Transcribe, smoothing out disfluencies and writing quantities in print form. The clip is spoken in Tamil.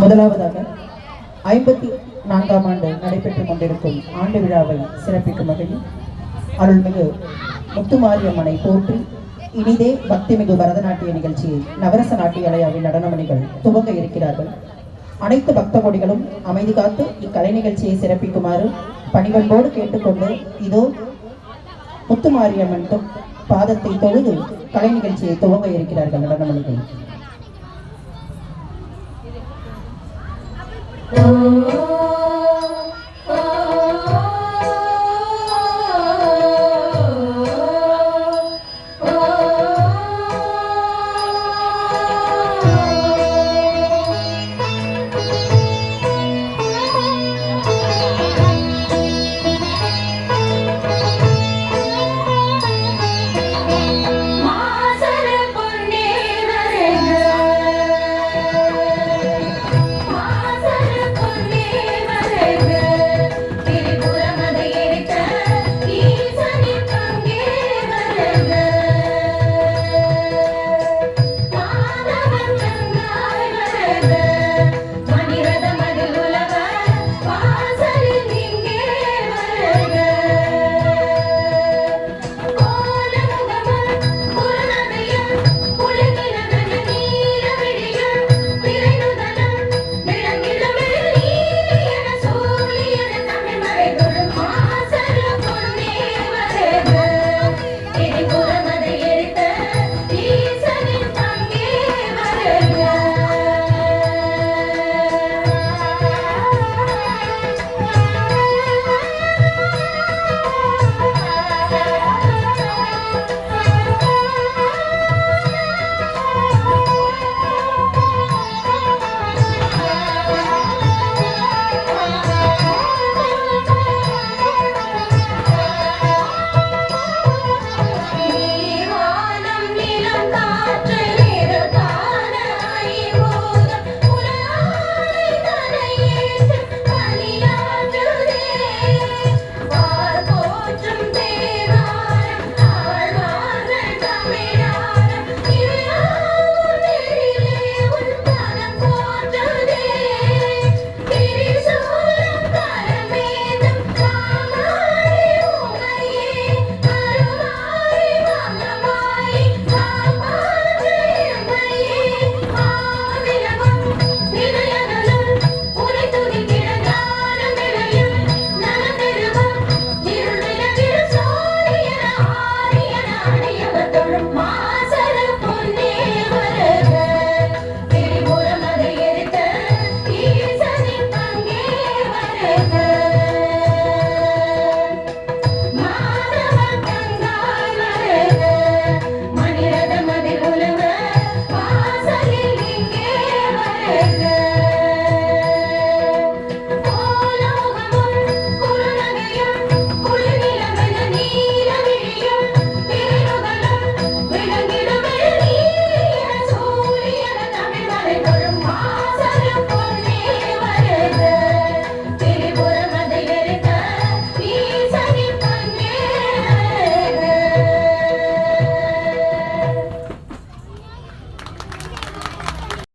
முதலாவதாக 54ஆம் ஆண்டு நடைபெற்றுக் கொண்டிருக்கும் ஆண்டு விழாவை சிறப்பிக்கும் வகையில் அருள்மிகு முத்துமாரியம்மனை போற்றி இனிதே பக்திமிகு பரதநாட்டிய நிகழ்ச்சியை நவரச நாட்டிய கலையாவில் நடனமணிகள் துவங்க இருக்கிறார்கள். அனைத்து பக்த கொடிகளும் அமைதி காத்து இக்கலை நிகழ்ச்சியை சிறப்பிக்குமாறு பணிவன்போடு கேட்டுக்கொண்டு இதோ முத்துமாரியம்மன் பாதத்தை தொழுது கலை நிகழ்ச்சியை துவங்க இருக்கிறார்கள் நடனமணிகள்.